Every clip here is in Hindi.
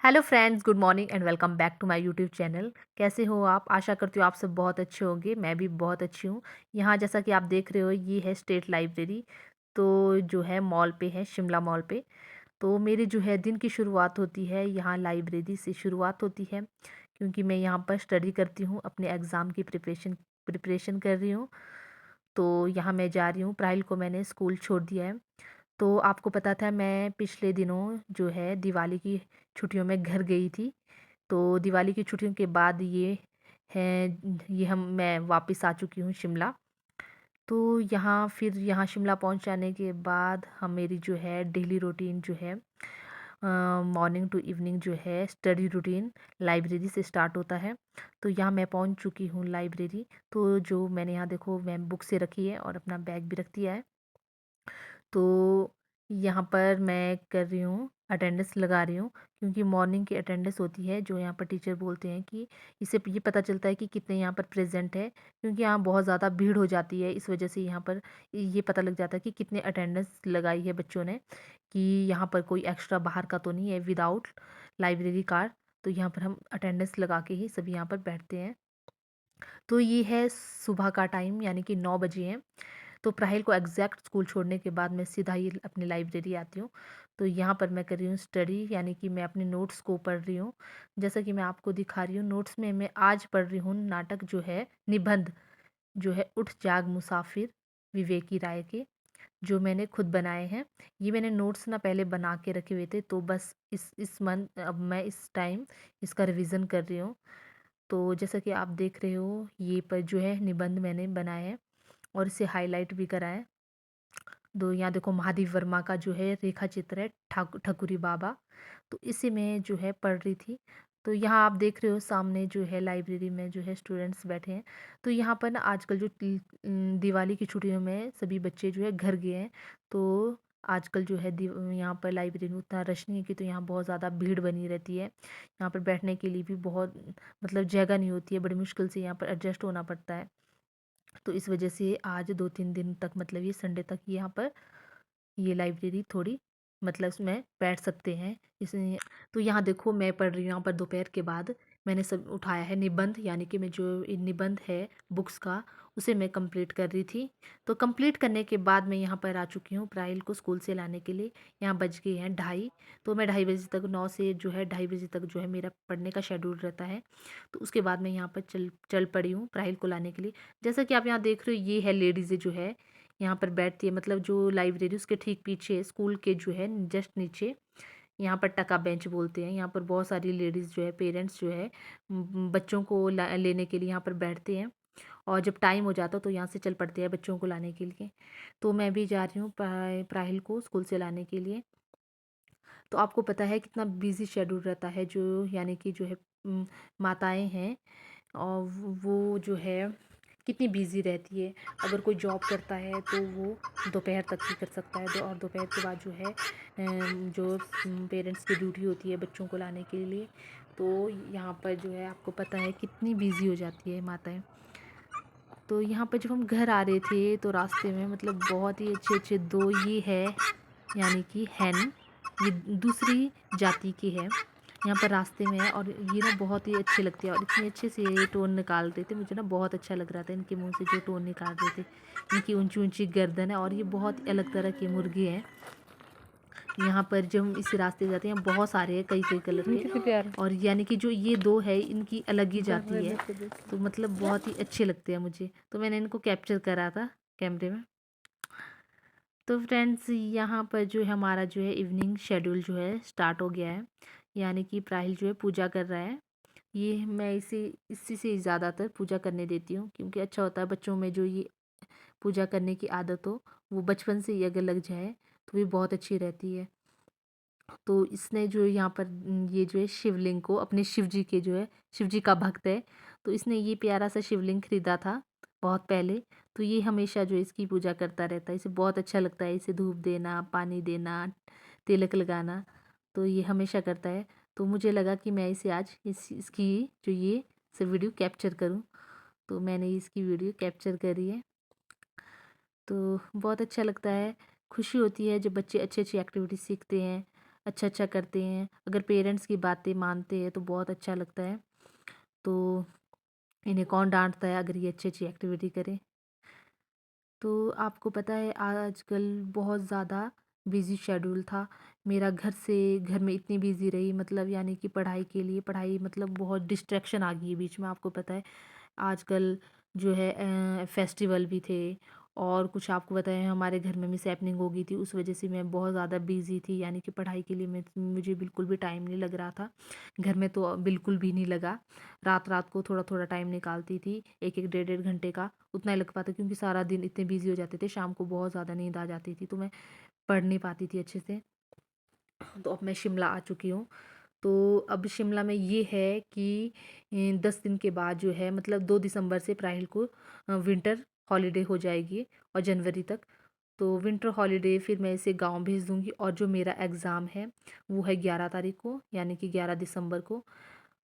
Hello friends, good morning and welcome back to my YouTube channel. कैसे हो आप? आशा करती हूँ आप सब बहुत अच्छे होंगे। मैं भी बहुत अच्छी हूँ। यहाँ जैसा कि आप देख रहे हो, ये है स्टेट लाइब्रेरी। तो जो है मॉल पे है, शिमला मॉल पे। तो मेरी जो है दिन की शुरुआत होती है यहाँ लाइब्रेरी से शुरुआत होती है, क्योंकि मैं यहाँ पर स्टडी करती हूँ, अपने एग्ज़ाम की प्रिपरेशन कर रही हूँ। तो यहाँ मैं जा रही हूँ। प्राइल को मैंने स्कूल छोड़ दिया है। तो आपको पता था मैं पिछले दिनों जो है दिवाली की छुट्टियों में घर गई थी। तो दिवाली की छुट्टियों के बाद है ये हम मैं वापस आ चुकी हूँ शिमला। तो यहाँ शिमला पहुँच जाने के बाद हम मेरी जो है डेली रूटीन जो है मॉर्निंग टू इवनिंग जो है स्टडी रूटीन लाइब्रेरी से स्टार्ट होता है। तो यहाँ मैं पहुँच चुकी हूँ लाइब्रेरी। तो जो मैंने यहाँ देखो मैं बुक से रखी है और अपना बैग भी रख दिया है। तो यहाँ पर मैं कर रही हूँ अटेंडेंस लगा रही हूँ, क्योंकि मॉर्निंग की अटेंडेंस होती है जो यहाँ पर टीचर बोलते हैं कि इससे ये पता चलता है कि कितने यहाँ पर प्रेजेंट है, क्योंकि यहाँ बहुत ज़्यादा भीड़ हो जाती है। इस वजह से यहाँ पर ये पता लग जाता है कि कितने अटेंडेंस लगाई है बच्चों ने, कि यहाँ पर कोई एक्स्ट्रा बाहर का तो नहीं है विदाउट लाइब्रेरी कार्ड। तो यहाँ पर हम अटेंडेंस लगा के ही सभी यहाँ पर बैठते हैं। तो ये है सुबह का टाइम, यानी कि 9 बजे है। तो प्राहिल को एग्जैक्ट स्कूल छोड़ने के बाद मैं सीधा ही अपनी लाइब्रेरी आती हूँ। तो यहाँ पर मैं कर रही हूँ स्टडी, यानी कि मैं अपने नोट्स को पढ़ रही हूँ। जैसा कि मैं आपको दिखा रही हूँ नोट्स में, मैं आज पढ़ रही हूँ नाटक जो है निबंध, जो है उठ जाग मुसाफिर, विवेकी राय के, जो मैंने खुद बनाए हैं। ये मैंने नोट्स ना पहले बना के रखे हुए थे, तो बस इस मंथ अब मैं इस टाइम इसका रिवीजन कर रही हूँ। तो जैसा कि आप देख रहे हो, ये पर जो है निबंध मैंने बनाया है और इसे हाईलाइट भी करा है। दो यहाँ देखो महादेव वर्मा का जो है रेखा चित्र है, ठकुरी बाबा। तो इसी में जो है पढ़ रही थी। तो यहाँ आप देख रहे हो सामने जो है लाइब्रेरी में जो है स्टूडेंट्स बैठे हैं। तो यहाँ पर ना आजकल जो दिवाली की छुट्टियों में सभी बच्चे जो है घर गए हैं। तो आजकल जो है यहाँ पर लाइब्रेरी में उतना रश नहीं है, कि तो यहाँ बहुत ज़्यादा भीड़ बनी रहती है। यहाँ पर बैठने के लिए भी बहुत मतलब जगह नहीं होती है, बड़ी मुश्किल से यहाँ पर एडजस्ट होना पड़ता है। तो इस वजह से आज 2-3 दिन तक, मतलब ये संडे तक यहाँ पर ये लाइब्रेरी थोड़ी मतलब इसमें बैठ सकते हैं इसमें। तो यहाँ देखो मैं पढ़ रही हूँ, यहाँ पर दोपहर के बाद मैंने सब उठाया है निबंध, यानी कि मैं जो ये निबंध है बुक्स का, उसे मैं कंप्लीट कर रही थी। तो कंप्लीट करने के बाद मैं यहाँ पर आ चुकी हूँ प्राइल को स्कूल से लाने के लिए। यहाँ बज गए हैं 2:30। तो मैं 2:30 बजे तक, 9 से जो है 2:30 बजे तक जो है मेरा पढ़ने का शेड्यूल रहता है। तो उसके बाद मैं यहाँ पर चल चल पड़ी हूँ प्राइल को लाने के लिए। जैसा कि आप यहाँ देख रहे हो, ये है लेडीज़ जो है यहाँ पर बैठती है, मतलब जो लाइब्रेरी उसके ठीक पीछे स्कूल के जो है जस्ट नीचे, यहाँ पर टका बेंच बोलते हैं। यहाँ पर बहुत सारी लेडीज़ जो है, पेरेंट्स जो है बच्चों को लेने के लिए यहाँ पर बैठते हैं। और जब टाइम हो जाता तो यहाँ से चल पड़ते हैं बच्चों को लाने के लिए। तो मैं भी जा रही हूँ प्राहिल को स्कूल से लाने के लिए। तो आपको पता है कितना बिजी शेड्यूल रहता है, जो यानी कि जो है माताएं हैं, और वो जो है कितनी बिजी रहती है। अगर कोई जॉब करता है तो वो दोपहर तक ही कर सकता है, और दोपहर के बाद जो है जो पेरेंट्स की ड्यूटी होती है बच्चों को लाने के लिए। तो यहाँ पर जो है आपको पता है कितनी बिजी हो जाती है माताएं। तो यहाँ पर जब हम घर आ रहे थे तो रास्ते में मतलब बहुत ही अच्छे अच्छे दो ये है, यानी कि हैन, ये दूसरी जाति की है, यहाँ पर रास्ते में है। और ये ना बहुत ही अच्छे लगते हैं, और इतने अच्छे से ये टोन निकाल रहे थे, मुझे ना बहुत अच्छा लग रहा था इनके मुंह से जो टोन निकाल रहे थे। इनकी ऊंची ऊंची गर्दन है, और ये बहुत ही अलग तरह के मुर्गे हैं। यहाँ पर जब हम इस रास्ते जाते हैं, बहुत सारे हैं, कई कई कलर के, और यानी कि जो ये दो है इनकी अलग ही जाती है। तो मतलब बहुत ही अच्छे लगते हैं मुझे, तो मैंने इनको कैप्चर करा था कैमरे में। तो फ्रेंड्स यहाँ पर जो है हमारा जो है इवनिंग शेड्यूल जो है स्टार्ट हो गया है, यानी कि प्राहिल जो है पूजा कर रहा है। ये मैं इसी से ज़्यादातर पूजा करने देती हूँ, क्योंकि अच्छा होता है बच्चों में जो ये पूजा करने की आदत हो, वो बचपन से ही अगर लग जाए तो ये बहुत अच्छी रहती है। तो इसने जो यहाँ पर ये जो है शिवलिंग को, अपने शिव जी के जो है, शिव जी का भक्त है, तो इसने ये प्यारा सा शिवलिंग खरीदा था बहुत पहले। तो ये हमेशा जो है इसकी पूजा करता रहता है, इसे बहुत अच्छा लगता है इसे धूप देना, पानी देना, तिलक लगाना। तो ये हमेशा करता है। तो मुझे लगा कि मैं इसे आज इसकी जो ये सब वीडियो कैप्चर करूँ। तो मैंने इसकी वीडियो कैप्चर करी है। तो बहुत अच्छा लगता है, खुशी होती है जब बच्चे अच्छी अच्छी एक्टिविटी सीखते हैं। अच्छा-अच्छा करते हैं। अगर पेरेंट्स की बातें मानते हैं तो बहुत अच्छा लगता है। तो इन्हें कौन डाँटता है अगर ये अच्छी-अच्छी एक्टिविटी करें। तो आपको पता है आजकल बहुत ज़्यादा बिज़ी शेड्यूल था। मेरा घर में इतनी बिज़ी रही, मतलब यानी कि पढ़ाई के लिए, पढ़ाई मतलब बहुत डिस्ट्रैक्शन आ गई है बीच में, आपको पता है। आजकल जो है फेस्टिवल भी थे और कुछ आपको पता है हमारे घर में मिस हैपनिंग हो गई थी, उस वज़ह से मैं बहुत ज़्यादा बिज़ी थी, यानी कि पढ़ाई के लिए मैं मुझे बिल्कुल भी टाइम नहीं लग रहा था। घर में तो बिल्कुल भी नहीं लगा। रात-रात को थोड़ा-थोड़ा टाइम निकालती थी, 1-1 डेढ़-डेढ़ घंटे का, उतना ही लग पाता, क्योंकि सारा दिन इतने बिज़ी हो जाते थे, शाम को बहुत ज़्यादा नींद आ जाती थी, तो मैं पढ़ नहीं पाती थी अच्छे से। तो अब मैं शिमला आ चुकी हूँ। तो अब शिमला में ये है कि 10 दिन के बाद जो है, मतलब 2 दिसंबर से प्राइल को विंटर हॉलिडे हो जाएगी और जनवरी तक। तो विंटर हॉलिडे फिर मैं इसे गाँव भेज दूँगी, और जो मेरा एग्ज़ाम है वो है 11 तारीख को, यानी कि 11 दिसंबर को।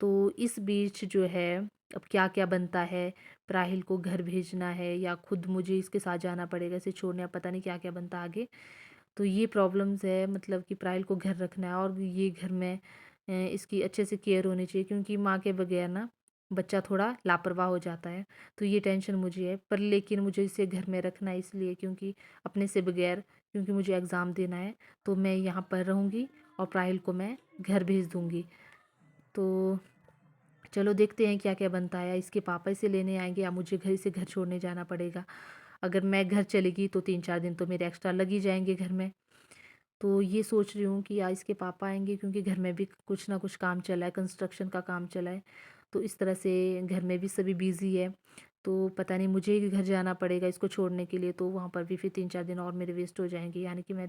तो इस बीच जो है अब क्या-क्या बनता है, राहिल को घर भेजना है या खुद मुझे इसके साथ जाना पड़ेगा इसे छोड़ने, अब पता नहीं क्या-क्या बनता है आगे। तो ये प्रॉब्लम्स है, मतलब कि राहिल को घर रखना है और ये घर में इसकी अच्छे से केयर होनी चाहिए, क्योंकि माँ के बगैर ना बच्चा थोड़ा लापरवाह हो जाता है। तो ये टेंशन मुझे है, पर लेकिन मुझे इसे घर में रखना है इसलिए क्योंकि अपने से बगैर, क्योंकि मुझे एग्ज़ाम देना है, तो मैं यहाँ पर रहूँगी और राहिल को मैं घर भेज दूँगी। तो चलो देखते हैं क्या-क्या बनता है, या इसके पापा इसे लेने आएँगे या मुझे इसे घर छोड़ने जाना पड़ेगा। अगर मैं घर चली गई तो 3-4 दिन तो मेरे एक्स्ट्रा लग ही जाएँगे घर में। तो ये सोच रही हूँ कि या इसके पापा आएँगे, क्योंकि घर में भी कुछ ना कुछ काम चला है, कंस्ट्रक्शन का काम चला है। तो इस तरह से घर में भी सभी बिज़ी है। तो पता नहीं मुझे ही घर जाना पड़ेगा इसको छोड़ने के लिए, तो वहाँ पर भी फिर 3-4 दिन और मेरे वेस्ट हो जाएँगे, यानी कि मैं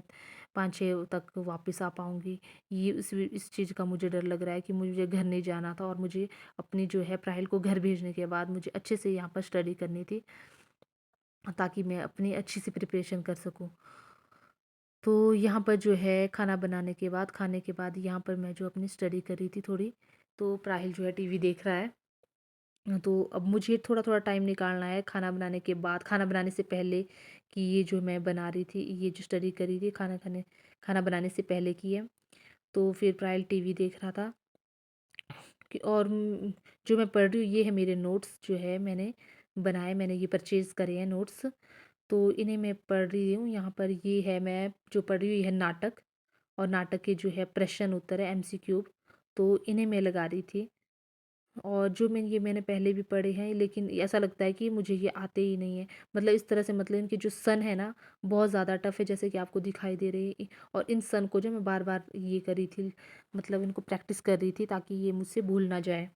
5-6 तक वापस आ पाऊँगी। ये इस चीज़ का मुझे डर लग रहा है कि मुझे घर नहीं जाना था, और मुझे अपनी जो है प्राइल को घर भेजने के बाद मुझे अच्छे से यहाँ पर स्टडी करनी थी, ताकि मैं अपनी अच्छी सी प्रिपरेशन कर सकूँ। तो यहाँ पर जो है खाने के बाद यहाँ पर मैं जो अपनी स्टडी कर रही थी थोड़ी, तो प्राहिल जो है टीवी देख रहा है। तो अब मुझे थोड़ा-थोड़ा टाइम निकालना है खाना बनाने के बाद, खाना बनाने से पहले, कि ये जो मैं बना रही थी, ये जो स्टडी कर रही थी खाना बनाने से पहले की है। तो फिर प्राइल टीवी देख रहा था कि और जो मैं पढ़ रही हूँ ये है मेरे नोट्स, जो है मैंने ये परचेज़ करे हैं नोट्स। तो इन्हें मैं पढ़ रही हूँ। यहाँ पर ये है, मैं जो पढ़ रही हूँ ये है नाटक, और नाटक के जो है प्रश्न उत्तर है एमसीक्यू, तो इन्हें मैं लगा रही थी। और जो मैंने पहले भी पढ़े हैं, लेकिन ऐसा लगता है कि मुझे ये आते ही नहीं है। मतलब इस तरह से, मतलब इनके जो सन है ना, बहुत ज़्यादा टफ है, जैसे कि आपको दिखाई दे रही है। और इन सन को जो मैं बार बार ये कर रही थी, मतलब इनको प्रैक्टिस कर रही थी ताकि ये मुझसे भूल ना जाए।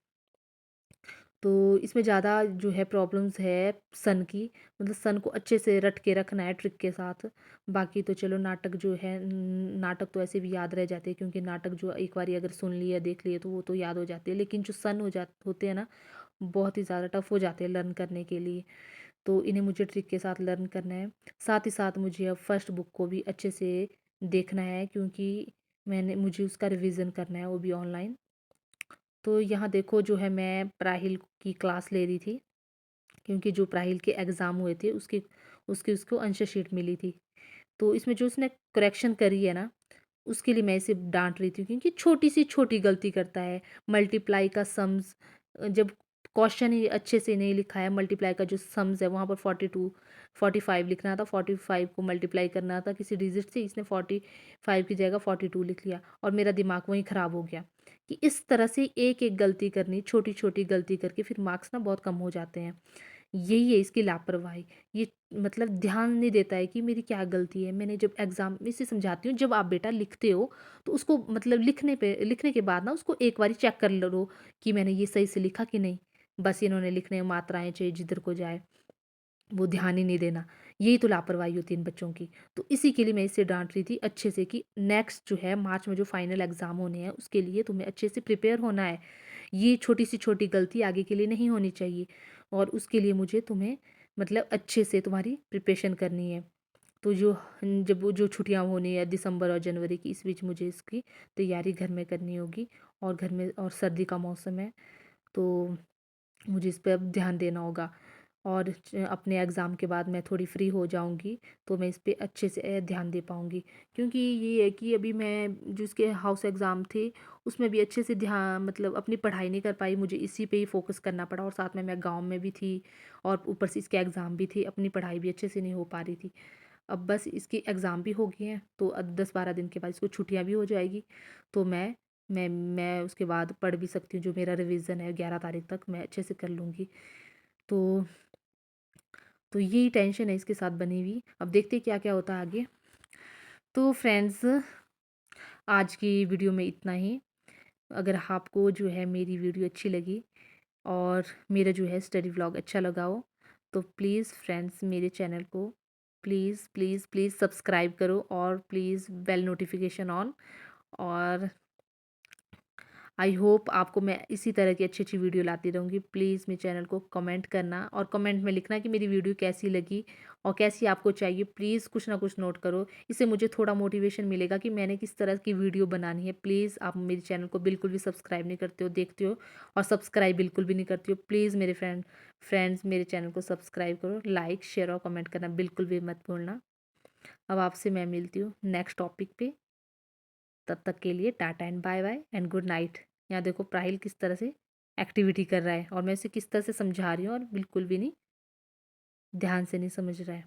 तो इसमें ज़्यादा जो है प्रॉब्लम्स है सन की, मतलब सन को अच्छे से रट के रखना है ट्रिक के साथ। बाकी तो चलो नाटक जो है, नाटक तो ऐसे भी याद रह जाते हैं, क्योंकि नाटक जो एक बारी अगर सुन लिए देख लिए तो वो तो याद हो जाते हैं, लेकिन जो सन होते हैं ना, बहुत ही ज़्यादा टफ हो जाते हैं लर्न करने के लिए। तो इन्हें मुझे ट्रिक के साथ लर्न करना है। साथ ही साथ मुझे अब फर्स्ट बुक को भी अच्छे से देखना है, क्योंकि मुझे उसका रिवीजन करना है, वो भी ऑनलाइन। तो यहाँ देखो जो है मैं प्राहिल की क्लास ले रही थी, क्योंकि जो प्राहिल के एग्ज़ाम हुए थे उसको आंसर शीट मिली थी। तो इसमें जो उसने करेक्शन करी है ना, उसके लिए मैं इसे डाँट रही थी, क्योंकि छोटी-सी छोटी गलती करता है। मल्टीप्लाई का सम्स, जब क्वेश्चन ही अच्छे से नहीं लिखा है, मल्टीप्लाई का जो सम्स है वहाँ पर 42 45 लिखना था, 45 को मल्टीप्लाई करना था किसी डिजिट से, इसने 45 की जगह 42 लिख लिया, और मेरा दिमाग वहीं ख़राब हो गया कि इस तरह से एक-एक गलती करनी, छोटी-छोटी गलती करके फिर मार्क्स ना बहुत कम हो जाते हैं। यही है इसकी लापरवाही। ये मतलब ध्यान नहीं देता है कि मेरी क्या गलती है। मैंने जब एग्ज़ाम में इसे समझाती हूँ, जब आप बेटा लिखते हो तो उसको मतलब लिखने के बाद ना उसको एक बारी चेक कर लो कि मैंने ये सही से लिखा कि नहीं। बस इन्होंने लिखने में मात्राएँ चाहे जिधर को जाए, वो ध्यान ही नहीं देना। यही तो लापरवाही होती है इन बच्चों की। तो इसी के लिए मैं इसे डाँट रही थी अच्छे से कि नेक्स्ट जो है मार्च में जो फाइनल एग्ज़ाम होने हैं, उसके लिए तुम्हें अच्छे से प्रिपेयर होना है। ये छोटी से छोटी गलती आगे के लिए नहीं होनी चाहिए, और उसके लिए मुझे तुम्हें मतलब अच्छे से तुम्हारी प्रिपरेशन करनी है। तो जब वो जो छुट्टियाँ होनी है दिसंबर और जनवरी की, इस बीच मुझे इसकी तैयारी घर में करनी होगी, और घर में और सर्दी का मौसम है, तो मुझे इस पे अब ध्यान देना होगा। और अपने एग्ज़ाम के बाद मैं थोड़ी फ्री हो जाऊँगी, तो मैं इस पे अच्छे से ध्यान दे पाऊँगी। क्योंकि ये है कि अभी मैं जो इसके हाउस एग्ज़ाम थे, उसमें भी अच्छे से ध्यान मतलब अपनी पढ़ाई नहीं कर पाई, मुझे इसी पे ही फ़ोकस करना पड़ा और साथ में मैं गाँव में भी थी और ऊपर से इसके एग्ज़ाम भी थे, अपनी पढ़ाई भी अच्छे से नहीं हो पा रही थी। अब बस इसके एग्ज़ाम भी हो गए हैं, तो 10-12 दिन के बाद इसको छुट्टियाँ भी हो जाएगी, तो मैं उसके बाद पढ़ भी सकती हूँ, जो मेरा रिवीज़न है 11 तारीख तक मैं अच्छे से कर लूँगी। तो तो यही टेंशन है इसके साथ बनी हुई। अब देखते हैं क्या-क्या होता है आगे। तो फ्रेंड्स, आज की वीडियो में इतना ही। अगर आपको जो है मेरी वीडियो अच्छी लगी और मेरा जो है स्टडी व्लॉग अच्छा लगा हो, तो प्लीज़ फ्रेंड्स मेरे चैनल को प्लीज़, प्लीज़, प्लीज़ सब्सक्राइब करो और प्लीज़ बेल नोटिफ़िकेशन ऑन। और आई होप आपको मैं इसी तरह की अच्छी-अच्छी वीडियो लाती रहूँगी। प्लीज़ मेरे चैनल को कमेंट करना और कमेंट में लिखना कि मेरी वीडियो कैसी लगी और कैसी आपको चाहिए। प्लीज़ कुछ ना कुछ नोट करो। इससे मुझे थोड़ा मोटिवेशन मिलेगा कि मैंने किस तरह की वीडियो बनानी है। प्लीज़ आप मेरे चैनल को बिल्कुल भी सब्सक्राइब नहीं करते हो, देखते हो और सब्सक्राइब बिल्कुल भी नहीं करते हो। प्लीज़ मेरे फ्रेंड्स मेरे चैनल को सब्सक्राइब करो, लाइक, शेयर और कमेंट करना बिल्कुल भी मत भूलना। अब आपसे मैं मिलती हूँ नेक्स्ट टॉपिक पे। तब तक के लिए tata and bye bye and good night. यहाँ देखो प्राहिल किस तरह से एक्टिविटी कर रहा है और मैं इसे किस तरह से समझा रही हूँ और बिल्कुल भी नहीं ध्यान से नहीं समझ रहा है।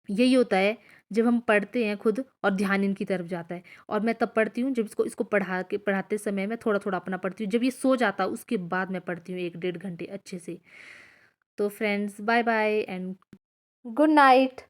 यही होता है जब हम पढ़ते हैं खुद और ध्यान इनकी तरफ जाता है और मैं तब पढ़ती हूँ जब इसको इसको पढ़ाते समय मैं थोड़ा-थोड़ा अपना पढ़ती हूँ। जब ये सो जाता है उसके बाद मैं पढ़ती हूँ 1 डेढ़ घंटे अच्छे से। तो friends bye bye and good night.